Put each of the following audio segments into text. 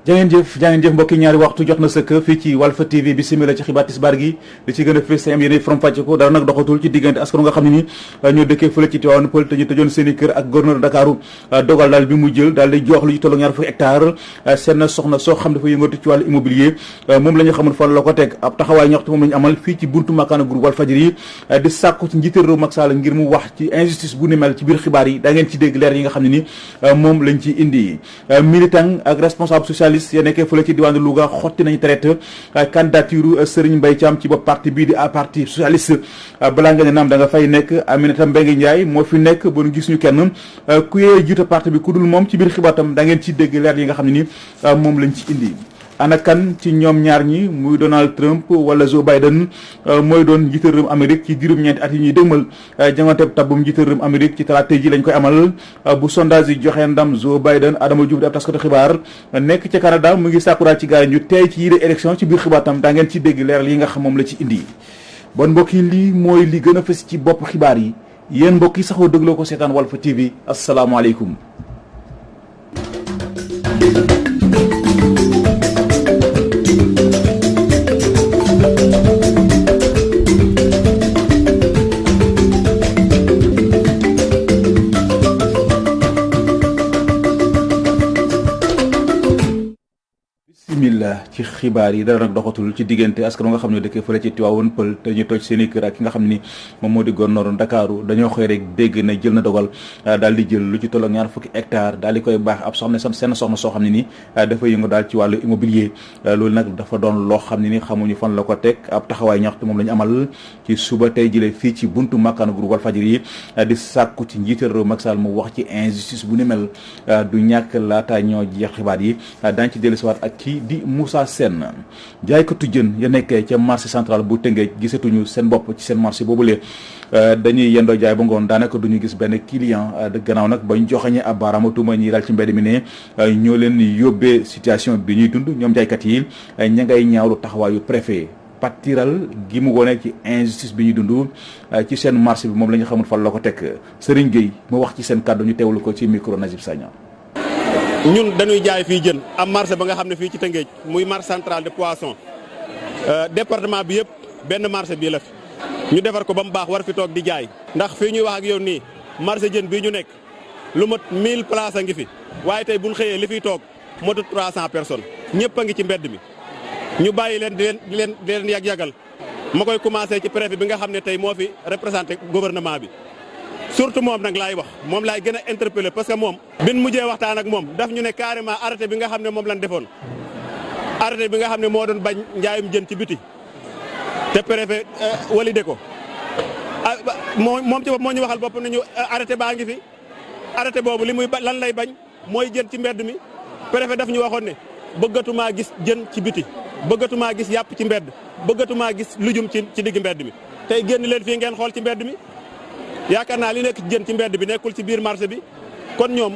jangeen jëf mbokki ñaari waxtu jot na sëkk fii ci Walf TV bisimila ci xibaar tisbaar gi li ci gën a fës am yéen from fàcce ko dara nag doxatul ci diggante askan nga xam ne ni ñoo dëkkee fële ci Tivaouane Peulh te ñu tëjoon seen i kër ak gouverneur Dakaru dogal daal bi mu jël daal di jox lu ci tollu ñaar fukki hectare seen soxna soo xam dafa yëngatu ci wàllu immobilier moom la ñu xamul fan la ko teg ab taxawaay ñaxtu moom la ñu amal fii ci buntu makaana groupe Walfadjri di sàkku ci njiital réew Macky Sall ngir mu wax ci injustice bu ni mel ci biir xibaar yi da ngeen ci dégg leer yi nga xam ne ni moom lañ ci indi militant ak responsable socialiste ya nekkee fële ci diwaanu Louga xotti nañu traite candidature Serigne Mbaye Thiam ci bopp parti bii di parti socialiste balaa nga ne naam da nga fay nekk Aminata Mbengue Ndiaye moo fi nekk ba nu gis ñu kenn ku yee jiite parti bi ku dul moom ci biir xibaatam da ngeen ci dégg leer yi nga xam ne ni moom lañ ci indi. ana kan ci ñoom ñaar ñi muy Donald Trump wala Joe Biden mooy doon njiital réewum Amérique ci diirum ñeenti at yi ñuy dégmal jangante tabbum njiital réewum Amérique ci talaata ji lañ koy amal bu sondage yi joxe ndam Joe Biden Adama Diouf di ab taskatu xibaar nekk ca Canada mu ngi sàkkuraat ci gaay ñu tey ci yile élection ci biir xibaatam daa ngeen ci dégg leeral yi nga xam moom la ci indi. bon mbokk yi lii mooy li gën a fës ci bopp xibaar yi yéen mbokk yi saxoo dégloo ko seetaan Walf TV asalaamaaleykum. bismillah ci xibaar yi dara nag doxatul ci diggante askan nga xam ne dëkkee fële ci Tivaouane Peulh te ñu toj seen i kër ak ki nga xam ni moom moo di gouverneur Ndakaaru dañoo xëy rek dégg na jël na dogal daal di jël lu ci tolloog ñaar fukki hectare daal di koy baax ab soxna seen soxna soo xam ne ni dafa yëngu daal ci wàllu immobilier loolu nag dafa doon loo xam ne ni xamuñu fan la ko teg ab taxawaay ñaxtu moom la ñu amal ci suba tey jëlee fii ci buntu makkaanu groupe Walfadjri yi di sàkku ci njiital réew Macky Sall mu wax ci injustice bu ni mel du ñàkk laata ñoo jeex xibaar yi dañ ci dellusiwaat ak kii di Moussa Sène jaaykatu jën ya nekkee ca marché central bu Tëngéej gisatuñu seen bopp ci seen marché boobule dañuy yendoo jaay ba ngoon daanaka duñu gis benn client gannaaw nag bañ joxañe ab baaraama tuuma ñi daal ci mbedd mi ne ñoo leen yóbbee situation bi ñuy dund ñoom jaaykat yi ña ngay ñaawlu taxawaayu préfet patiral gi mu wone ci injustice bi ñuy dund ci seen marché bi moom la ñu xamul fan la ko teg Serigne Gueye mu wax ci seen kàddu ñu teewlu ko ci micro Najib Sagna. ñun dañuy jaay fii jën am marché ba nga xam ne fii ci Tëngéej muy marché central de poisson département bi yëpp benn marché bii la fi ñu defar ko ba mu baax war fi toog di jaay ndax fii ñuy wax ak yow nii marché jën bii ñu nekk lu mat 1000 places a ngi fi waaye tey buñ xëyee li fiy toog motut 300 personnes ñëpp a ngi ci mbedd mi ñu bàyyi leen di leen yag-yagal ma koy commencé ci préfet bi nga xam ne tey moo fi représenté gouvernement bi surtout moom nag laay wax moom laay gën a interpellé parce que moom bin mujjee waxtaan ak moom daf ñu ne carrément arrêté bi nga xam ne moom lañ defoon arrêté bi nga xam ne moo doon bañ njaayum jën ci biti te préfet walidé ko moom ci bopp moo ñu waxal bopp nañu arrêté baa ngi fi arrêté boobu li muy lan lay bañ mooy jën ci mbedd mi préfet daf ñu waxoon ne bëggatumaa gis jën ci biti bëggatumaa gis yàpp ci mbedd bëggatumaa gis lujum ci digg mbedd mi tey génn leen fii ngeen xool ci mbedd mi yaakaar naa li nekk jën ci mbedd bi nekkul ci biir marché bi kon ñoom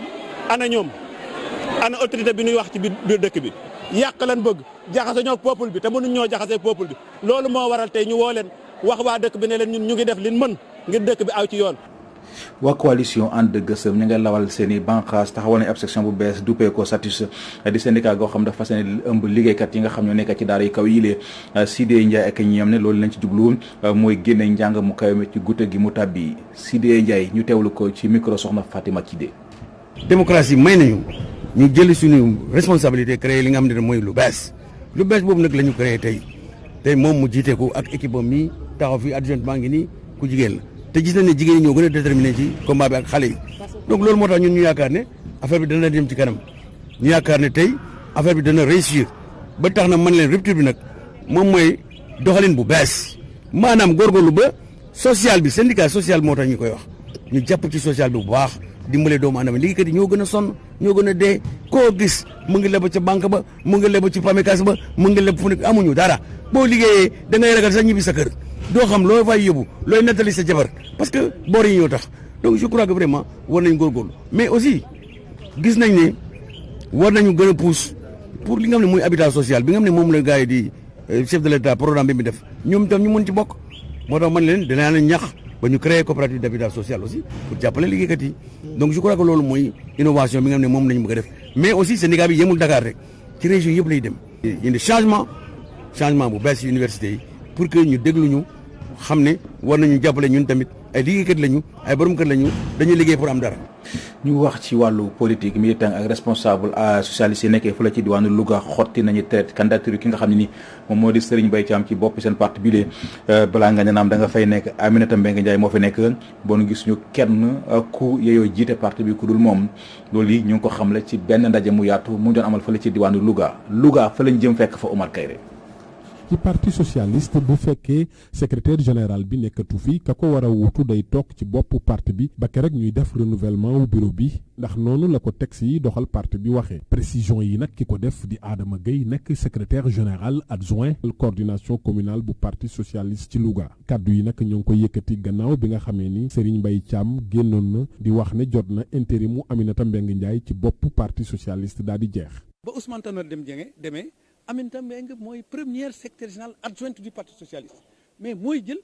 ana autorité bi ñuy wax ci biir dëkk bi yàq lan bëgg jaxase ñoo peuple bi te mënuñ ñoo jaxase peuple bi loolu moo waral tey ñu woo leen wax waa dëkk bi ne leen ñun ñu ngi def liñ mën ngir dëkk bi aw ci yoon. waa coalition ànd gësëm ñu ngay lawal seen i banqaas taxawal nañ ab section bu bees duppee ko SATUS di syndicat goo xam dafa fas yéene ëmb liggéeykat yi nga xam ñoo nekk ci daara yu kaw yi lee Sidé Ndiaye ak ñi am ne loolu lañ ci jublu mooy génne njàng mu kaw mi ci gudde gi mu tàbbi Sidé Ndiaye ñu teewlu ko ci micro soxna Fatima Kidé. démocratie may nañu ñu jël suñu responsabilité créé li nga xam ne mooy lu bees boobu nag la ñu créé tey moom mu jiite ko ak équipe am mi taxaw fi adjoint maa ngi nii ku jigéen la te gis nañ ne jigéen ñi ñoo gën a déterminé ci combat bi ak xale yi donc loolu moo tax ñun ñu yaakaar ne affaire bi dana dem ci kanam ñu yaakaar ne tey affaire bi dana réussir ba tax na man leen rupture bi nag moom mooy doxalin bu bees maanaam góorgóorlu ba social bi syndicat social moo tax ñu koy wax ñu jàpp ci social bi bu baax dimbale doomu aadama liggéeykat yi ñoo gën a sonn ñoo gën a dee koo gis mu ngi leb ca banque ba mu ngi leb ci PAMECAS ba mu ngi leb fu nekk amuñu dara boo liggéeyee da ngay ragal sax ñibbi sa kër doo xam loo fay yóbbu looy nettali sa jabar parce que boor yi ñoo tax donc je crois que vraiment war nañ góorgóorlu mais aussi gis nañ ne war nañu gën a pousse pour li nga xam ne mooy habitat social bi nga xam ne moom la gars yi di chef de l'État programme bi mu def ñoom itam ñu mën ci bokk moo tax man leen dinaa leen ñax ba ñu créer coopérative d'habitat social aussi pour jàppale liggéeykat yi donc je crois que loolu mooy innovation bi nga xam ne moom lañu bëgg a def mais aussi syndicat bi yemul Dakar rek ci région yëpp lay dem indi changement bu bees ci université yi pour que ñu déglu ñu xam ne war nañu jàppale ñun tamit ay liggéeykat lañu ay borom kër lañu dañuy liggéey pour am dara. ñu wax ci wàllu politique militant ak responsable socialiste yi nekkee fële ci diwaanu Louga xotti nañu traite candidature ki nga xam ne ni moom moo di Serigne Mbaye Thiam ci bopp seen parti bi lee balaa nga naam da nga fay nekk Aminata Mbengue Ndiaye moo fi nekk bon gis ñu kenn ku yeyoo jiite parti bi ku dul moom loolu yi ñu ngi ko xamle ci benn ndaje mu yaatu mu doon amal fële ci diwaanu Louga fa lañ jëm fekk fa Omar Kayre. ci parti socialiste bu fekkee secrétaire général bi nekkatu fi ka ko war a wuutu day toog ci boppu parti bi ba keroog ñuy def renouvellement wu bureau bi ndax noonu la ko texte yi doxal parti bi waxee précision yi nag ki ko def di Adama Gueye nekk secrétaire général adjoint coordination communale bu parti socialiste ci Louga kaddu yi nag ñoo ngi ko yëkkati gannaaw bi nga xamee ni Serigne Mbaye Thiam génnoon na di wax ne jot na intérim mu Aminata Mbengue Ndiaye ci boppu parti socialiste daal di jeex. ba Ousmane Tanor demee Aminata Mbengue mooy première secrétaire générale adjointe du parti socialiste mais mooy jël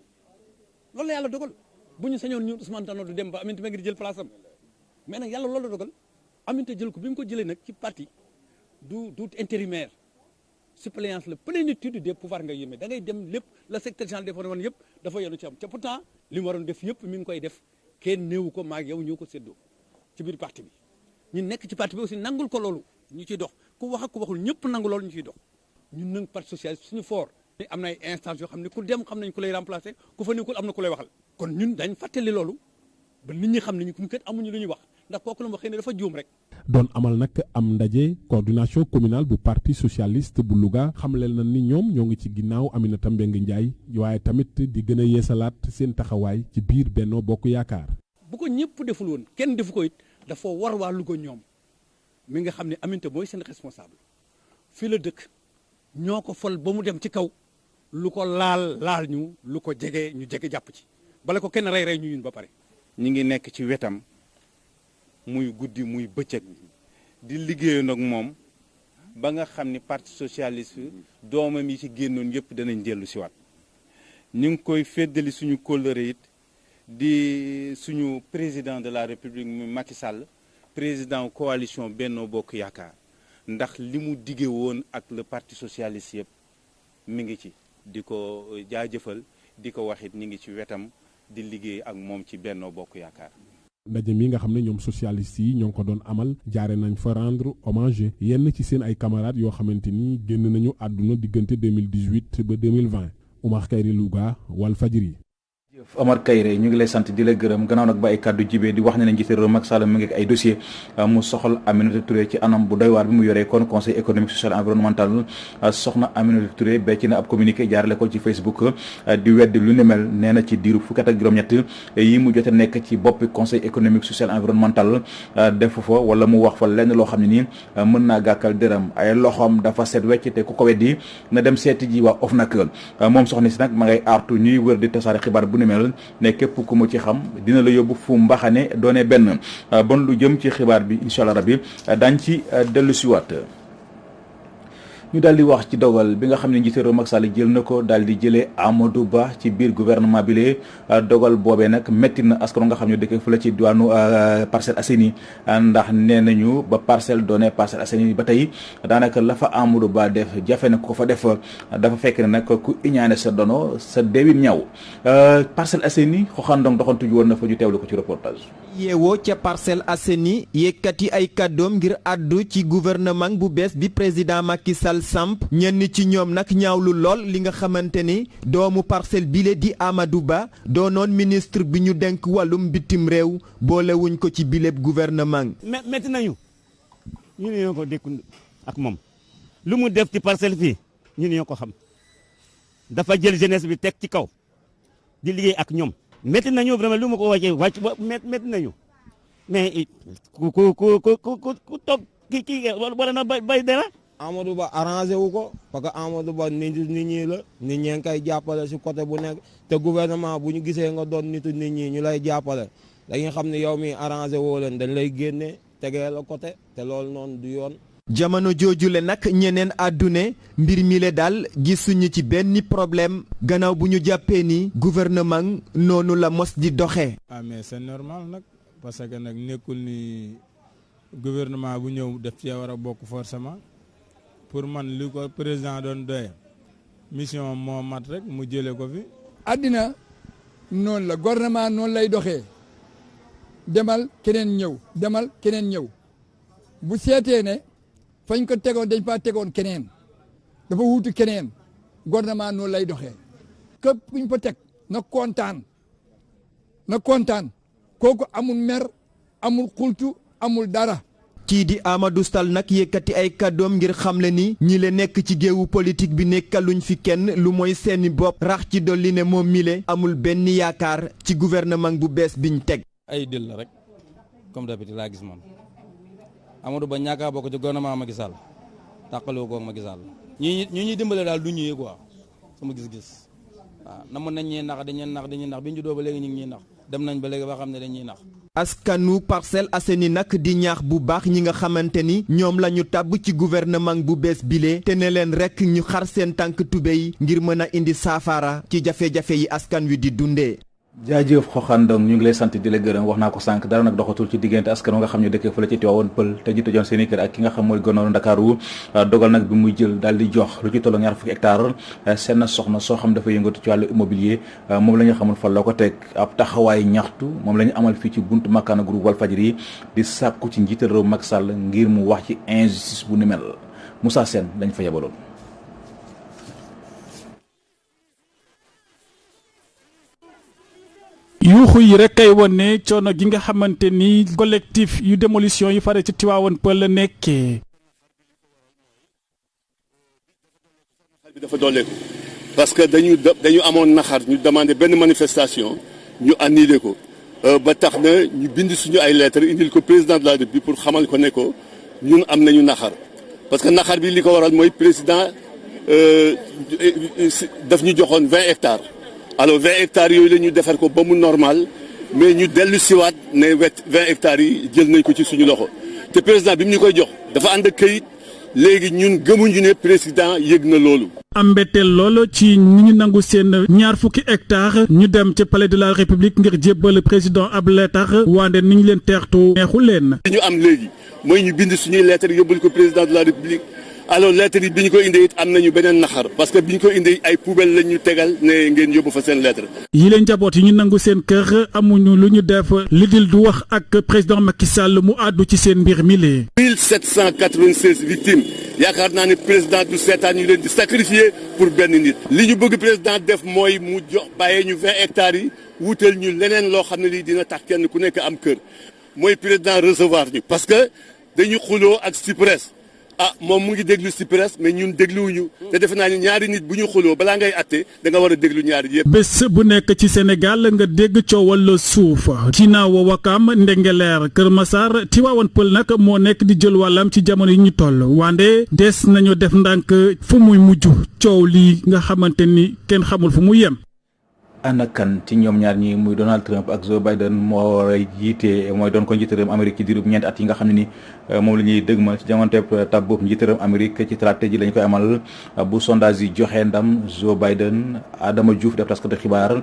loolu la yàlla dogal bu ñu sañoon ñun Ousmane Tanor du dem ba Aminata Mbengue di jël place am mais nag yàlla loolu la dogal Aminata jël ko bi mu ko jëlee nag ci parti du intérimaire suppléance la plénitude des pouvoirs nga yéeme da ngay dem lépp la secrétaire général defoon woon yëpp dafa yenu ci am te pourtant li mu waroon def yëpp mi ngi koy def kenn néewu ko maag yow ñoo ko séddoo ci biir parti bi ñu nekk ci parti bi aussi nangul ko loolu ñu ciy dox ku wax ak ku waxul ñëpp nangu loolu ñu ciy dox ñun nag parti socialiste suñu fort am na ay instances yoo xam ne ku dem xam nañ ku lay remplacer ku fa nekkul am na ku lay waxal kon ñun dañ fàttali loolu ba nit ñi xam ne ñu kat amuñu lu ñuy wax ndax kooku la ma xëy ne dafa juum rek. doon amal nag am ndaje coordination communale bu parti socialiste bu Louga xamleel na ni ñoom ñoo ngi ci ginnaaw Aminata Mbengue Ndiaye waaye tamit di gën a yeesalaat seen taxawaay ci biir Benno Bokk Yaakaar. bu ko ñëpp deful woon kenn defu ko it dafa war waa Louga ñoom mi nga xam ne Aminata mooy seen responsable fii la dëkk ñoo ko fol ba mu dem ci kaw lu ko laal ñu lu ko jege ñu jege jàpp ci bala ko kenn rey ñu ñun ba pare. ñi ngi nekk ci wetam muy guddi muy bëccëg di liggéeyoon ak moom ba nga xam ni parti socialiste doomam yi ci génnoon yëpp danañ dellu si waat ñu ngi koy feddali suñu kóllëre it di suñu président de la république muy Macky Sall président coalition Benno Bokk Yaakaar ndax li mu dige woon ak le parti socialiste yëpp mi ngi ci di ko jaajëfal di ko waxit ñi ngi ci wetam di liggéey ak moom ci Benno Bokk Yaakaar. ndaje mi nga xam ne ñoom socialistes yi ñoo ngi ko doon amal jaare nañ fa rendre hommage yenn ci seen ay camarades yoo xamante ni génn nañu àdduna diggante 2018 ba 2020 Oumar Kayre Louga Walfadjri. Omar Kayre ñu ngi lay sant di la gërëm gannaaw nag ba ay kàddu jibee di wax ne njiité réew Macky Sall mu ngi ay dossier mu soxal Aminata Touré ci anam bu doy waar bi mu yoree kon conseil économique social environnemental soxna Aminata Touré becc na ab communiqué jaarale ko ci Facebook di weddi lu ni mel nee na ci diiru fukki at ak juróom-ñett yi mu jote nekk ci boppi conseil économique social environnemental defu fa wala mu wax fa lenn loo xam ne nii mën naa gàkkal dërëm ay loxoom dafa set wecc te ku ko weddi na dem seeti ji waa OFNAC moom soxna si nag ma ngay artu ñuy wër di tasaare xibaar bu ni mel ne képp ku mu ci xam dina la yóbbu fu mbaxane doone benn bon lu jëm ci xibaar bi incha allah rabbi daañ ci dellu siwaat ñu daal di wax ci dogal bi nga xam ne njiité réew Macky Sall jël na ko daal di jëlee Amadou Ba ci biir gouvernement bi lee dogal boobee nag métti na askan nga xam ne dëkk fu la ci diwaanu Parcelles Assainies ndax nee nañu ba parcelle doone Parcelles Assainies ba tey daanaka la fa Amadou Ba def jafe na ko fa def dafa fekk ne nag ku iñaane sa dono sa deewin ñaw Parcelles Assainies xoxandong doxantu ji woon na fa ñu teewlu ko ci reportage. yeewoo ca Parcelles Assainies yëkkati ay kàddoom ngir àddu ci gouvernement bu bees bi président Macky Sall samp ñenn ci ñoom nag ñaawlu lool li nga xamante ni doomu parcelle bile di Amadou Ba doonoon ministre bi ñu denk wàllum bitim réew boolewuñ ko ci bileb gouvernement. metti nañu ñu ne ñoo ko dékku ak moom lu mu def ci parcelle fii ñu ne ñoo ko xam dafa jël jeunesse bi teg ci kaw di liggéey ak ñoom. métti nañu vraiment lu ma ko wàccee wàcc ba métti nañu mais ku toog kii wala na bay dara. Amadou Ba arrangé wu ko parce que Amadou Ba nit ñi la nit ñee ngi koy jàppale si côté bu nekk te gouvernement bu ñu gisee nga doon nitu nit ñi ñu lay jàppale dañuy xam ne yow mi arrangé woo leen dañ lay génne tegee la côté te loolu noonu du yoon. jamono joojule nag ñeneen àddune mbir mi le daal gisuñu ci benn problème gannaaw bu ñu jàppee ni gouvernement noonu la mos di doxee. ah mais c'est normal nag parce que nag nekkul ni gouvernement bu ñëw def cee war a bokk forcément pour man li ko président doon doye mission moo mat rek mu jëlee ko fi. àddina noonu la gouvernement noonu lay doxee demal keneen ñëw demal keneen ñëw bu seetee ne fañ ko tegoon dañ faa tegoon keneen dafa wuutu keneen gouvernement noonu lay doxee képp kuñ fa teg na kontaan kooku amul mer amul xultu amul dara. kii di Amadou Sall nag yëkkati ay kàddoom ngir xamle ni ñi le nekk ci géewu politique bi nekkaluñ fi kenn lu mooy seeni bopp rax ci dolli ne moom mile amul benn yaakaar ci gouvernement bu bees biñ teg. ay dil la rek comme d'habitude laa gis man Amadou Ba ñàkk a bokk ci gouvernement Macky Sall tàqaloo ko Macky Sall ñi ñuy dimbale daal du ñëwee quoi sama gis-gis waaw namoon nañ ñee nax dañuy nax bi ñu juddoo ba léegi ñu ngi ñuy nax dem nañ ba léegi ba xam ne dañuy nax. askanu Parcelles Assainies nag di ñaax bu baax ñi nga xamante ni ñoom la ñu tàbb ci gouvernement bu bees bile te ne leen rek ñu xar seen tànk tubéy ngir mën a indi saafara ci jafe-jafe yi askan wi di dundee. jaajëf xoxandong ñu ngi lay sant di la gërëm wax naa ko sànq dara nag doxatul ci diggante askan wa nga xam ne dëkkee fële ci Tivaouane Peulh te ji tëjoon seen i kër ak ki nga xam mooy gouverneur Ndakaaru dogal nag bi muy jël daal di jox lu ci tolloo 20 hectares seen soxna soo xam dafa yëngatu ci wàllu immobilier moom la ñu xamul fan la ko teg ab taxawaay ñaxtu moom la ñu amal fii ci buntu makkaana groupe Walfadjri di sàkku ci njiital réew Macky Sall ngir mu wax ci injustice bu ni mel Moussa Sène lañ fa yebaloon. yuuxu yi rek kay wane coono gi nga xamante ni collectif yu démolition yu fare ci Tivaouane Peulh la nekkee. bi dafa dooleeku parce que dañu amoon naxar ñu demandé benn manifestation ñu annulé ko ba tax na ñu bind suñu ay lettres indil ko président de la République pour xamal ko ne ko ñun am nañu naxar parce que naxar bi li ko waral mooy président daf ñu joxoon 20 hectares. alors 20 hectares yooyu la ñu defar ko ba mu normal mais ñu dellu siwaat ne 20 hectares yi jël nañ ko ci suñu loxo te président bi mu ñu koy jox dafa ànd ak këyit léegi ñun gëmuñu ne président yëg na loolu. am mbetteel lool ci ñi ñu nangu seen 20 hectares ñu dem ci palais de la république ngir jébbal président ab lettre wande ni ñu leen teertu neexul leen. li ñu am léegi mooy ñu bind suñuy lettre yóbbal ko président de la république. alors lettre yi bi ñu ko indee it am nañu beneen naxar parce que bi ñu ko indee ay poubelle lañ ñu tegal ne ngeen yóbbu fa seen lettre. yi leen njaboot yi ñu nangu seen kër amuñu lu ñu def li dil du wax ak président Macky Sall mu àddu ci seen mbir mi lee. 1796 victimes yaakaar naa ne président du seetaan ñu leen di sacrifier pour benn nit. li ñu bëgg président def mooy mu jox bàyyee ñu 20 hectares yi wutal ñu leneen loo xam ne lii dina tax kenn ku nekk am kër mooy président recevoir ñu parce que dañu xuloo ak Cyprès. moom mu ngi déglu ci presse mais ñun dégluwuñu te defe naa ni ñaari nit bu ñu xuloo balaa ngay atte da nga war a déglu ñaari yëpp. bés bu nekk ci Sénégal nga dégg coowal suuf ci naaw Wakam Ndengeleer Kër Massar Tivaouane Peulh nag moo nekk di jël wàllam ci jamono yi ñu toll wande des nañu def ndànk fu muy mujj coow lii nga xamante ni kenn xamul fu mu yem. ana kan ci ñoom ñaar ñi muy Donald Trump ak Joe Biden moo war a jiite mooy doon ko njiite réewum Amérique ci diirub ñeenti at yi nga xam ne ni moom la ñuy dëgmal ci jamonoy tab boobu njiite réewum Amérique ci talaata ji lañ koy amal bu sondage yi joxe ndam Joe Biden Adama Diouf def taskatu xibaar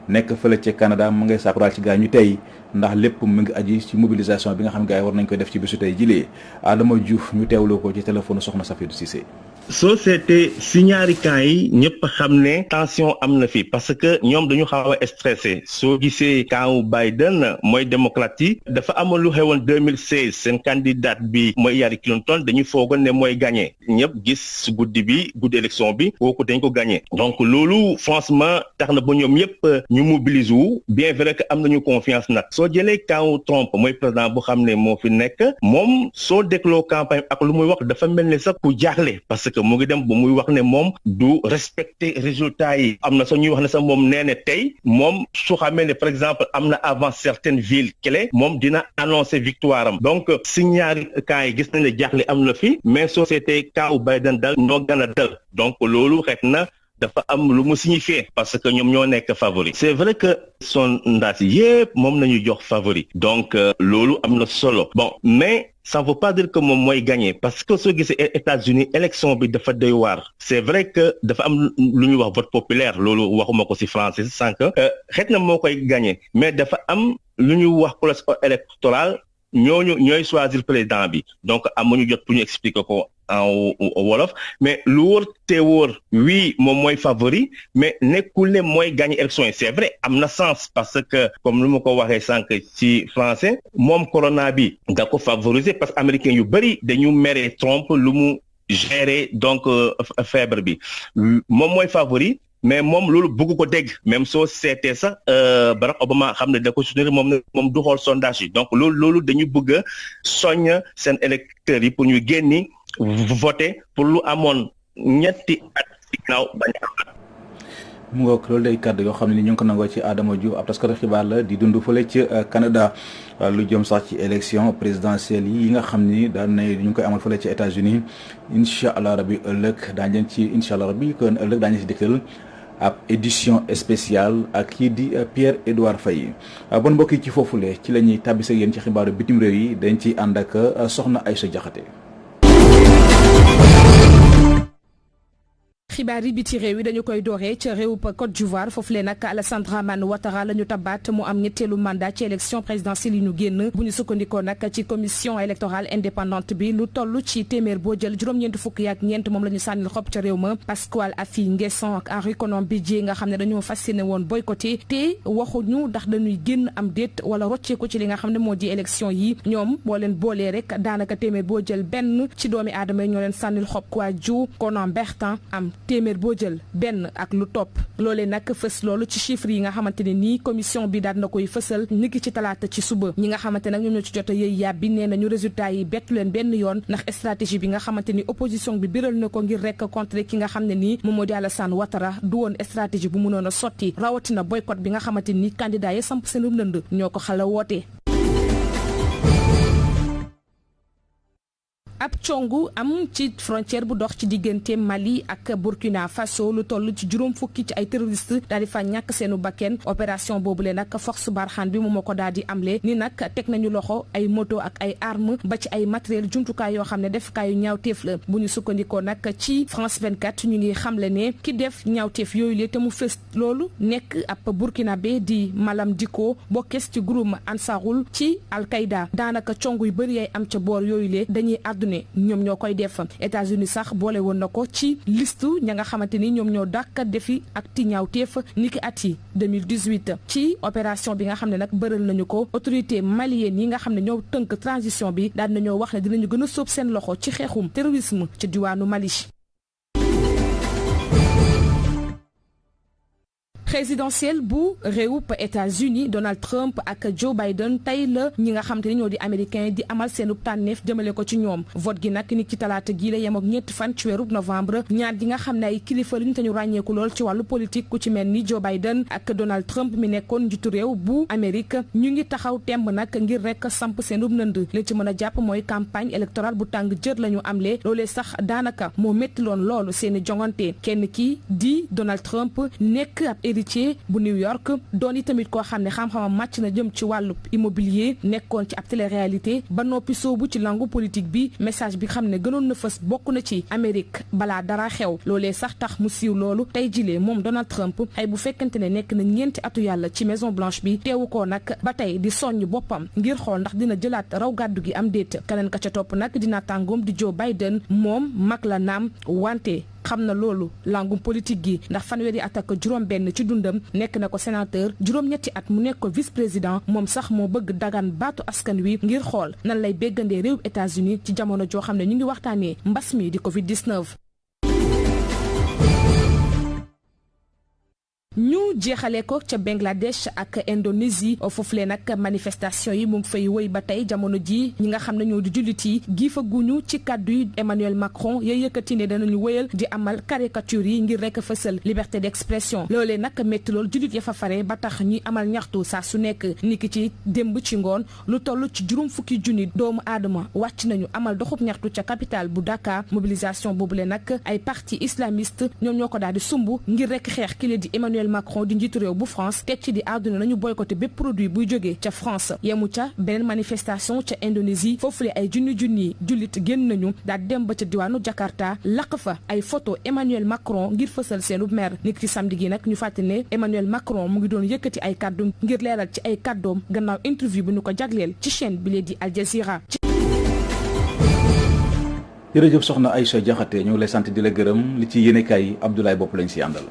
nekk fële ci Canada mu ngay sàkku daal ci gaa ñu tey ndax lépp mu ngi aji ci mobilisation bi nga xam ne gaa yi war nañ koy def ci bésu tey jilee Adama Diouf ñu teewloo ko ci téléphone soxna Safidou Cissé. soo seetee si ñaari camp yi ñëpp xam ne tension am na fi parce que ñoom dañu xaw a stressé soo gisee camp Biden mooy démocrate yi dafa amoon lu xewoon 2016 seen candidate bi mooy Hillary Clinton dañu foogoon ne mooy gagné ñëpp gis guddi élection bi kooku dañ ko gagné donc loolu franchement tax na ba ñoom ñëpp ñu mobilise wu bien vrai que am nañu confiance nag soo jëlee camp Trump mooy président bu xam ne moo fi nekk moom soo dégloo campagne ak lu muy wax dafa mel ne sax ku jaaxle parce que mu ngi dem ba muy wax ne moom du respecter résultats yi am na sax ñuy wax ne sax moom nee na tey moom su xamee ne par exemple am na avant certaines villes clés moom dina annoncer victoire am donc si ñaari cas yi gis nañ ne jaaxle am na fi mais société cas u Biden dal ñoo gën a dal donc loolu xeet na dafa am lu mu signifier parce que ñoom ñoo nekk favori. C'est vrai que sondage yépp moom nañu jox favori donc loolu am na solo bon mais ça ne veut pas dire que moom mooy gagner parce que soo gisee États-Unis élection bi dafa doy waar c'est vrai que dafa am lu ñuy wax vote populaire loolu waxuma ko ci français sànq xëy na moo koy gagner mais dafa am lu ñuy wax collège électoral ñooy choisir président bi donc amuñu jot pour ñu expliquer ko en wolof mais lu wóor te wóor oui moom mooy favori mais nekkul ne mooy gagner élection yi c'est vrai am na sens parce que comme lu ma ko waxee sànq ci français moom corona bi da ko favoriser parce que américains yu bari dañu mere Trump lu mu gérer donc feebar bi moom mooy favori mais moom loolu bëgg ko dégg même soo seetee sax Barack Obama xam ne da ko soutenir moom du xool sondage yi donc loolu dañu bëgg a soññ seen électeurs yi pour ñu génni voter pour lu amoon ñetti at ci ginnaaw bañ a mu ngoog loolu day kàddu yoo xam ne ni ñu ngi ko nangoo ci Adama Diouf ab taskatu xibaar la di dund fële ci Canada lu jëm sax ci élection présidentielle yi nga xam ni daan na ñu ngi koy amal fële ci États-Unis incha allah rabi ëllëg daañu leen ci incha allah rabi kon ëllëg daañu ci dikkal ab édition spéciale ak kii di Pierre-Édouard Faye bon mbokk yi ci foofule ci la ñuy tàbbise yéen ci xibaaru bitim réew yi dañ ci ànd ak soxna Aïssa Diakhaté. xibaar yi biti réew yi dañu koy dooree ca réew Côte d'Ivoire foofu lee nag Alassane Dramane Ouattara la ñu tabaat mu am ñetteelu mandat ci élection présidentielle yi ñu génn bu ñu sukkandikoo nag ci commission électorale indépendante bi lu toll ci téeméer boo jël juróom-ñeent fukk ak ñeent moom la ñu sànnil xob ca réew ma Pascal Affi N'Guessan ak Henri Konan Bédié nga xam ne dañoo fas yéene woon boycotté te waxuñu ndax dañuy génn am déet wala rocceeku ci li nga xam ne moo di élection yi ñoom boo leen boolee rek daanaka téeméer boo jël benn ci doomi aadama yi ñoo leen sànnil xob Kouadio Konan Bertin am téeméer boo jël benn ak lu topp loolee nag fës loolu ci chiffres yi nga xamante ne nii commission bi daal na koy fësal niki ci talaata ci suba ñi nga xamante nag ñoom ñoo ci jot a yëy yàbbi nee nañu résultat yi bettu leen benn yoon ndax stratégie bi nga xamante ni opposition bi biral na ko ngir rek contrer ki nga xam ne nii moom moo di Alassane Ouattara du woon stratégie bu mënoon a sotti rawatina boycott bi nga xamante ni candidat yi samp seen ndënd ñoo ko xala woote. ab congu am ci frontière bu dox ci diggante Mali ak Burkina Faso lu toll ci juróom fukki ci ay terroriste daal di fa ñàkk seenu bakken opération boobule nag force Barkhane bi moom ko daal di amle ni nag teg nañu loxo ay moto ak ay armes ba ci ay matériel jumtukaay yoo xam ne defkaayu ñaawteef la bu ñu sukkandikoo nag ci France 24 ñu ngi xamle ne ki def ñaawteef yooyu la te mu fës loolu nekk ab burkinabé di Malam Dicko bokkees ci groupe Ansarul ci Al-Qaïda daanaka congu yu bëri yay am ca boor yooyu la dañuy ñoom ñoo koy def États-Unis sax boole woon na ko ci liste ña nga xamante ni ñoom ñoo dàkk defi ak ti ñaawteef niki at yi 2018 ci opération bi nga xam ne nag bëral nañu ko autorité malienne yi nga xam ne ñoo tënk transition bi daal nañoo wax ne dinañu gën a sóob seen loxo ci xeexum terrorisme ci diwaanu Mali. présidentielle bu réew États-Unis Donald Trump ak Joe Biden tey la ñi nga xam te ni ñoo di américain di amal seenub tànneef jëmale ko ci ñoom vote gi nag ni ci talaata gii la yem ak ñetti fan ci weerub novembre ñaar gi nga xam ne ay kilifa lañu te ñu ràññeeku lool ci wàllu politique ku ci mel ni Joe Biden ak Donald Trump mi nekkoon njiitu réew bu Amérique ñu ngi taxaw temb nag ngir rek samp seenub nënd li ci mën a jàpp mooy campagne électorale bu tàng jër la ñu amle loolee sax daanaka moo métti loon loolu seeni jongante kenn ki di Donald Trump nekk ab héritier bu New York doon tamit koo xam ne xam-xamam màcc na jëm ci wàllu immobilier nekkoon ci ab télé-réalité ba noppi soobu ci langu politique bi message bi xam ne gënoon na fës bokk na ci Amérique balaa dara xew loolee sax tax mu siiw loolu tey jilee moom Donald Trump ay bu fekkente ne nekk na ñeenti atu yàlla ci Maison Blanche bi teewu ko nag ba tey di soññ boppam ngir xool ndax dina jëlaat raw gàddu gi am déet keneen ka ca topp nag dina tàngoom di Joe Biden moom mag la naam wante xam na loolu langum politique gi ndax fanweeri at ak juróom-benn ci dundam nekk na ko sénateur juróom-ñetti at mu nekk ko vice-président moom sax moo bëgg dagaan baatu askan wi ngir xool nan lay béggandee réew États-Unis ci jamono joo xam ne ñu ngi waxtaanee mbas mi di Covid-19. ñu jeexalee ko ca Bangladesh ak Indonésie foofulee nag manifestation yi mu ngi fay wëy ba tey jamono ji ñi nga xam ne ñoo di jullit yi giifa guñu ci kàddu yi Emmanuel Macron ya yëkkati ne danañu wëyal di amal caricature yi ngir rek fësal liberté d'expression loolee nag métti lool jullit ya fa fare ba tax ñuy amal ñaxtu saa su nekk niki ci démb ci ngoon lu toll ci juróom fukki junni doomu aadama wàcc nañu amal doxub ñaxtu ca capitale bu Dakar mobilisation boobule nag ay parti islamiste ñoom ñoo ko daal di sumb ngir rek xeex kile di Emmanuel Macron di njiitu réew bu France teg ci di àdduna nañu boycotté bépp produit buy jógee ca France yemu ca beneen manifestation ca Indonésie foofule ay junni jullit génn nañu daal di dem ba ca diwaanu Jakarta laq fa ay photo Emmanuel Macron ngir fësal seenu mer nit ci samedi gi nag ñu fàttali ne Emmanuel Macron mu ngi doon yëkkati ay kàddoom ngir leeral ci ay kàddoom gannaaw interview bi ñu ko jagleel ci chaîne bi lee di Al Jazeera. jërëjëf soxna Aïcha Diakhaté ñu ngi lay sant di la gërëm li ci yéenekaay Abdoulaye Bopp lañ si àndal.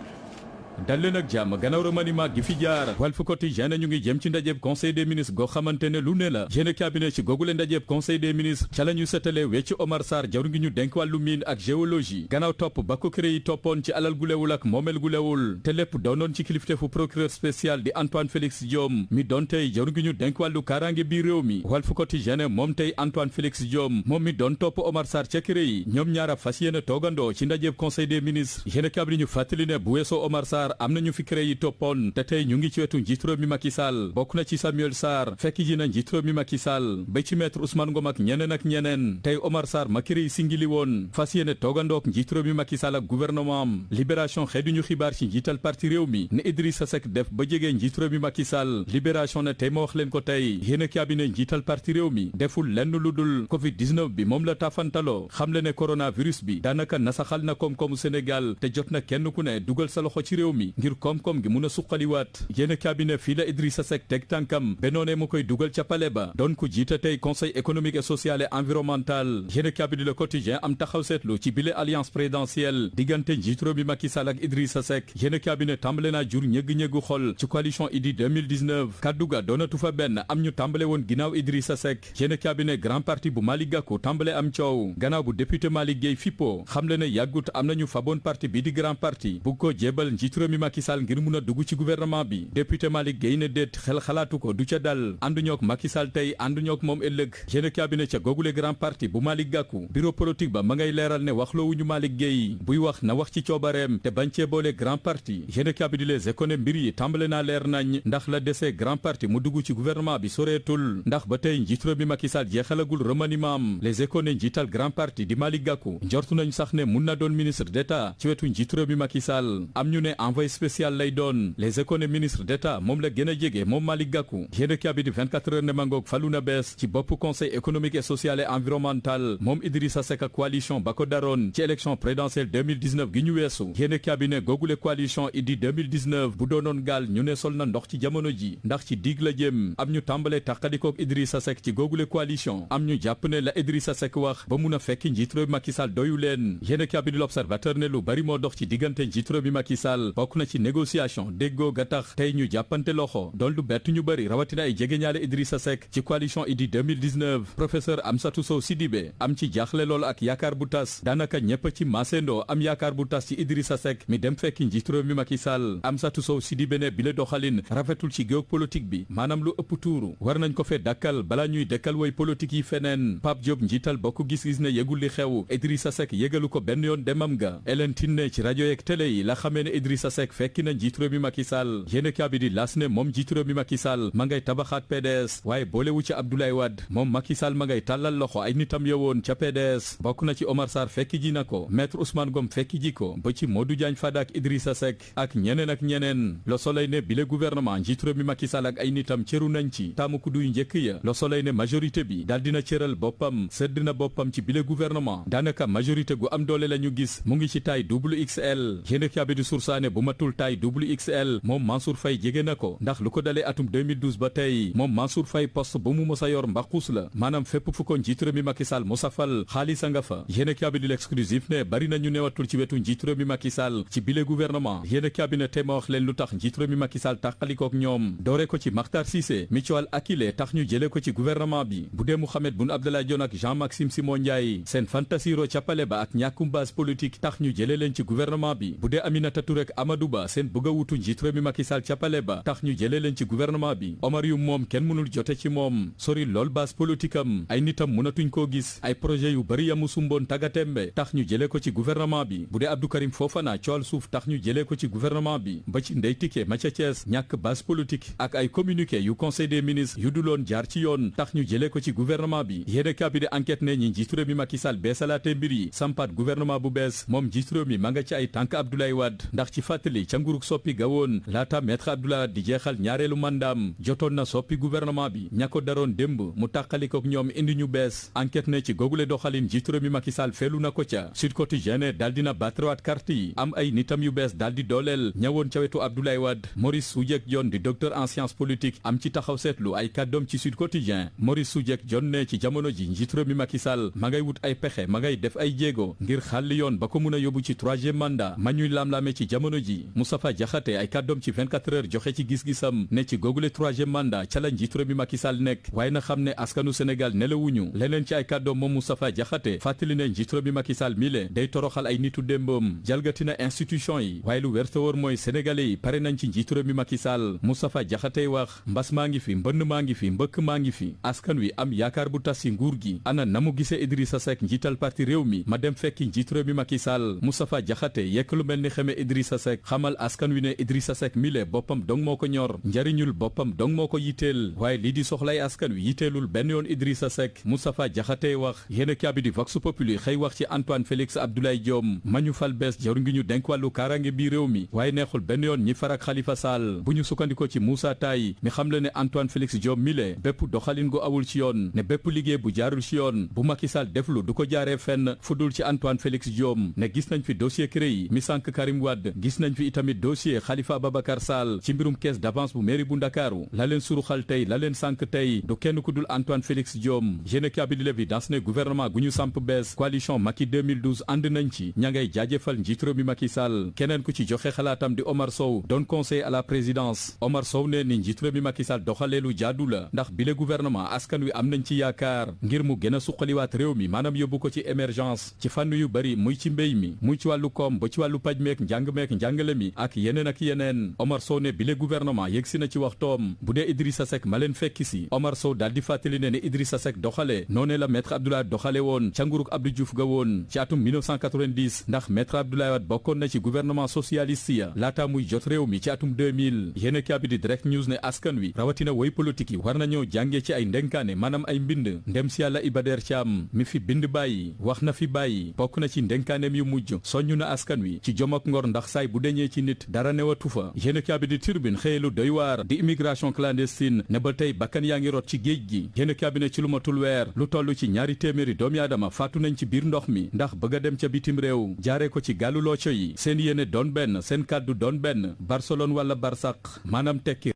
dal leen ak jàmm gannaaw remaniement gi fi jaar Walf Quotidien ñu ngi jëm ci ndajeb conseil des ministres goo xamante ne lu ne la yéene cabinet ci googule ndajeb conseil des ministres ca la ñu setale wecci Omar Sarr jawr ngi ñu denk wàllu mine ak géologie gannaaw topp ba ko cré yi toppoon ci alal gu lewul ak moomeel gu lewul te lépp doonoon ci kilifteefu procureur spécial di Antoine Félix Diome mi doon tey jawr ngi ñu denk wàllu kaaraange biir réew mi Walf Quotidien moom tey Antoine Félix Diome moom mi doon topp Omar Sarr ca cré yi ñoom ñaara fas yéene toogandoo ci ndajeb conseil des ministres yéene cabinet ñu fàttali ne bu weesoo Omar Sarr am nañu fi cré yi toppoon te tey ñu ngi ci wetu njiitu réew mi Macky Sall bokk na ci Samuel Sarr fekk ji na njiitu réew mi Macky Sall ba ci maître Ousmane Ngom ak ñeneen tey Omar Sarr ma cré yi singili woon fas yéene toogandook njiitu réew mi Macky Sall ak gouvernement am libération xëy duñu xibaar ci njiital parti réew mi ne Idrissa Seck def ba jege njiitu réew mi Macky Sall libération ne tey ma wax leen ko tey yéene cabinet njiital parti réew mi deful lenn lu dul Covid-19 bi moom la taafantaloo xam le ne coronavirus bi daanaka nasaxal na koom-koomu Sénégal te jot na kenn ku ne dugal sa loxo ci réew mi ngir koom-koom gi mun a suqaliwaat yéene cabinet fii la Idrissa Seck teg tànkam benoone mu koy dugal ca pale ba doon ko jiite tey conseil économique et social et environnemental yéene cabinet Le Quotidien am taxaw seetlu ci bile alliance présidentielle diggante njiitu réew mi Macky Sall ak Idrissa Seck yéene cabinet tàmbale naa jur ñëgg-ñëggu xol ci coalition Idy 2019 kaddu ga doonatu fa benn am ñu tàmbale woon ginnaaw Idrissa Seck yéene cabinet grand parti bu Malick Gakou tàmbale am coow gannaaw bu député Malick Gueye Fippo xam le ne yàggut am nañu faboon parti bi di grand parti bu ko jébal njiitu réew mi Macky Sall ngir mun a dugg ci gouvernement bi député Malick Gueye ne déet xel xalaatu ko du ca dal ànduñook Macky Sall tey ànduñook moom ëllëg yéene cabinet ca googule grand parti bu Malick Gakou bureau politique ba ma ngay leeral ne waxloowuñu Malick Gueye buy wax na wax ci coobareem te bañ cee boole grand parti yéene cabinet Les Échos ne mbir yi tàmbale naa leer nañ ndax la desee grand parti mu dugg ci gouvernement bi soreetul ndax ba tey njiitu réew mi Macky Sall jeexalagul remaniement am Les Échos ne njiital grand parti di Malick Gakou njortu nañ sax ne mun na doon ministre d'état ci wetu njiitu réew mi Macky Sall am ñu ne envoyé spécial lay doon Les Échos ne ministre d'état moom la gën a jege moom Malick Gakou yéene cabinet 24 heures ne mangoog falu na bees ci bopp conseil économique et social et environnemental moom Idrissa Seck ak coalition ba ko daroon ci élection présidentielle 2019 gi ñu weesu yéene cabinet googule coalition Idy 2019 bu doonoon gaal ñu ne sol na ndox ci jamono ji ndax ci dig la jëm am ñu tàmbale tàqalikook Idrissa Seck ci googule coalition am ñu jàpp ne la Idrissa Seck wax ba mun a fekk njiitu réew mi Macky Sall doyu leen yéene cabinet L'Observateur ne lu bari moo dox ci diggante njiitu réew mi Macky Sall bokk na ci négociation déggoo ga tax tey ñu jàppante loxo dool du bett ñu bëri rawatina ay jegeñaale Idrissa Seck ci coalition Idy 2019 professeur Amsatou Sow Sidibé am ci jaaxle lool ak yaakaar bu tas daanaka ñëpp ci maasendoo am yaakaar bu tas ci Idrissa Seck mi dem fekki njiitu réew mi Macky Sall Amsatou Sow Sidibé ne bile doxalin rafetul ci géopolitique bi maanaam lu ëpp tuuru war nañ ko fee dakkal balaa ñuy dekkal woy politique yi feneen Pape Diop njiital bokk gis-gis ne yëgul li xew Idrissa Seck yëgalu ko benn yoon demam ga Hélène Tine ne ci rajo yeeg télé yi la xamee ne Idrissa Seck fekki na njiitu réew mi Macky Sall yéene kaabi di las ne moom njiitu réew mi Macky Sall ma ngay tabaxaat PDS waaye boolewu ci Abdoulaye Wade moom Macky Sall ma ngay tàllal loxo ay nitam yowoon ca PDS bokk na ci Omar Sarr fekki ji na ko maître Ousmane Ngom fekki ji ko ba ci Modou Diagne Fada ak Idrissa Seck ak ñeneen Le Soleil ne bile gouvernement njiitu réew mi Macky Sall ak ay nitam cëru nañ ci taamu ku duy njëkk ya Le Soleil ne majorité bi daal dina cëral boppam sëdd na boppam ci bile gouvernement daanaka majorité gu am doole la ñu gis mu ngi ci taay XXL yéene kaabi di sursaane bu matul taay XXL moom Mansour Faye jege na ko ndax lu ko dalee atum 2012 ba tey moom Mansour Faye poste bu mu mosa yor mbaxus la maanaam fépp fu ko njiitu réew mi Macky Sall mosa fal xaalis a nga fa yéene kaabi di l'exclusif ne bari na ñu newatul ci wetu njiitu réew mi Macky Sall ci bile gouvernement yéene kaabi ne tey ma wax leen lu tax njiitu réew mi Macky Sall tàqalikook ñoom doore ko ci Makhtar Cissé Michoal Akile tax ñu jële ko ci gouvernement bi bu dee Mouhamed Boun Abdallah Dionne ak Jean-Maxime Simon Ndiaye seen fantasiro ca pale ba ak ñàkkum base politique tax ñu jële leen ci gouvernement bi bu dee Aminata Touré ak Amadou Ba seen bëgg a wutu njiit réew mi Macky Sall ca Palais ba tax ñu jëlee leen ci gouvernement bi Omar Youm moom kenn mënul jote ci moom sori lool base politique am ay nitam mënatuñ koo gis ay projet yu bari yamu sumboon tagatembe tax ñu jëlee ko ci gouvernement bi bu dee Abdou Karim Fofana coowal suuf tax ñu jëlee ko ci gouvernement bi ba ci Ndeye Tické ma ca Thiès ñàkk base politique ak ay communiqué yu conseil des ministres yu duloon jaar ci yoon tax ñu jëlee ko ci gouvernement bi yéene kabi di enquête ne ñi njiitu réew mi Macky Sall beesalaate mbir yi sampaat gouvernement bu bees moom njiitu réew mi ma nga ci ay tànk Abdoulaye Wade ndax ci fàttali ca nguruk soppi gawoon laata maître Abdoulaye Wade di jeexal ñaareelu mandaam jotoon na soppi gouvernement bi ña ko daroon démb mu tàqalikook ñoom indi ñu bees enquête ne ci googule doxalin njiitu réew mi Macky Sall feelu na ko ca Sud Quotidien daal dina battrawaat carte yi am ay nitam yu bees daal di dooleel ñëwoon ca wetu Abdoulaye Wade Maurice Soudieck Dione di docteur en sciences politiques am ci taxaw seetlu ay kàddoom ci Sud Quotidien Maurice Soudieck Dione ne ci jamono ji njiitu réew mi Macky Sall ma ngay wut ay pexe ma ngay def ay jéego ngir xàlli yoon ba ko mun a yóbbu ci troisième mandat ma ñuy lam-laame ci jamono ji Moustapha Diakhaté ay kàddoom ci 24 heures joxe ci gis-gisam ne ci googule troisième mandat ca la njiitu réew mi Macky Sall nekk waaye na xam ne askanu Sénégal nelawuñu leneen ci ay kàddoom moom Moustapha Diakhaté fàttali ne njiitu réew mi Macky Sall mile day toroxal ay nitu démbam jalgatina institution yi waaye lu wér te wóor mooy sénégalais yi pare nañ ci njiitu réew mi Macky Sall Moustapha Diakhaté wax mbas maa ngi fi mbënn maa ngi fi mbëkk maa ngi fi askan wi am yaakaar bu tas si nguur gi ana na mu gisee Idrissa Seck njiital parti réew mi ma dem fekki njiitu réew mi Macky Sall Moustapha Diakhaté yekk lu mel ni xeme Idrissa Seck xamal askan wi ne Idrissa Seck mile boppam dong moo ko ñor njariñul boppam dong moo ko yitteel waaye lii di soxlay askan wi yitteelul benn yoon Idrissa Seck Moustapha Diakhaté wax yéen kaabi di Vox Populi xëy wax ci Antoine Félix Abdoulaye Diome ma ñu fal bees jaru ngi ñu denk wàllu kaaraange bi réew mi waaye neexul benn yoon ñi farak Khalifa Sall bu ñu sukkandikoo ci Moussa Taye mi xam le ne Antoine Félix Diome mile bépp doxalin gu awul ci yoon ne bépp liggéey bu jaarul ci yoon bu Macky Sall deflu du ko jaaree fenn fudul ci Antoine Félix Diome ne gis nañ fi dossier CREI mi sànk Karim Wade gis nañ fi itamit dossier Khalifa Ababacar Sall ci mbirum caisse d'avance bu mairie bu Ndakaaru la leen suruxal tey la leen sànk tey du kenn ku dul Antoine Félix Diome yéene kabi di l'évidence ne gouvernement gu ñu samp bees coalition Macky 2012 ànd nañ ci ña ngay jaajëfal njiitu réew mi Macky Sall keneen ku ci joxe xalaatam di Omar Sow doon conseiller à la présidence Omar Sow ne ni njiitu réew mi Macky Sall doxalee lu jaadu la ndax bile gouvernement askan wi am nañ ci yaakaar ngir mu gën a suqaliwaat réew mi maanaam yóbbu ko ci émergence ci fànn yu bari muy ci mbéy mi muy ci wàllu koom ba ci wàllu paj meek njàngale mi ak yeneen Omar Sow ne bile gouvernement yegg si na ci waxtoom bu dee Idrissa Seck ma leen fekki si Omar Sow daal di fàttali ne Idrissa Seck doxale noonee la maître Abdoulaye doxale woon ca nguurug Abdou Diouf ga woon ci atum 1990 ndax maître Abdoulaye Wade bokkoon na ci gouvernement socialiste ya laata muy jot réew mi ci atum 2000 yéen kaabi di Direct News ne askan wi rawatina woy politique yi war nañoo jàngee ci ay ndenkaane maanaam ay mbind ndem si yàlla Iba Der Thiam mi fi bind bàyyi wax na fi bàyyi bokk na ci ndenkaaneem yu mujj soññu na askan wi ci jom ak ngor ndax saay bu deñee ci nit dara newatu fa yéen kaabi di Tribune xëyelu doy waar di immigration clandestine ne ba tey bakkan yaa ngi rot ci géej gi yéen kaabi ne ci lu matul weer lu toll ci 200 doomi aadama faatu nañ ci biir ndox mi ndax bëgg a dem ca bitim réew jaaree ko ci gàllu looco yi seen yéene doon benn seen kàddu doon benn Barcelone wala Barsaq maanaam tekki.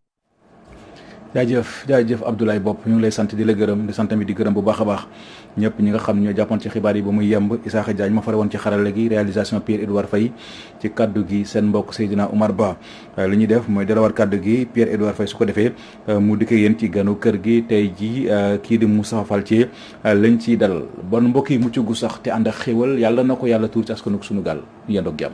jaajëf Abdoulaye Bopp ñu ngi lay sant di la gërëm di sant tamit di gërëm bu baax a baax ñëpp ñi nga xam ñoo jàppoon ci xibaar yi ba muy yemb Isaaxa Diagne ma fare woon ci xarale gi réalisation Pierre Edouard Faye ci kaddu gi seen mbokk Seydina Oumar Ba li ñuy def mooy delawaat kaddu gi Pierre Edouard Faye su ko defee mu dikkee yéen ci ganu kër gi tey ji kii di Moussa Fall ci lañ ciy dal bon mbokk yi mucc gu sax te ànd ak xéwal yàlla na ko yàlla tuur ci askanug sunu gaal yendoog jàmm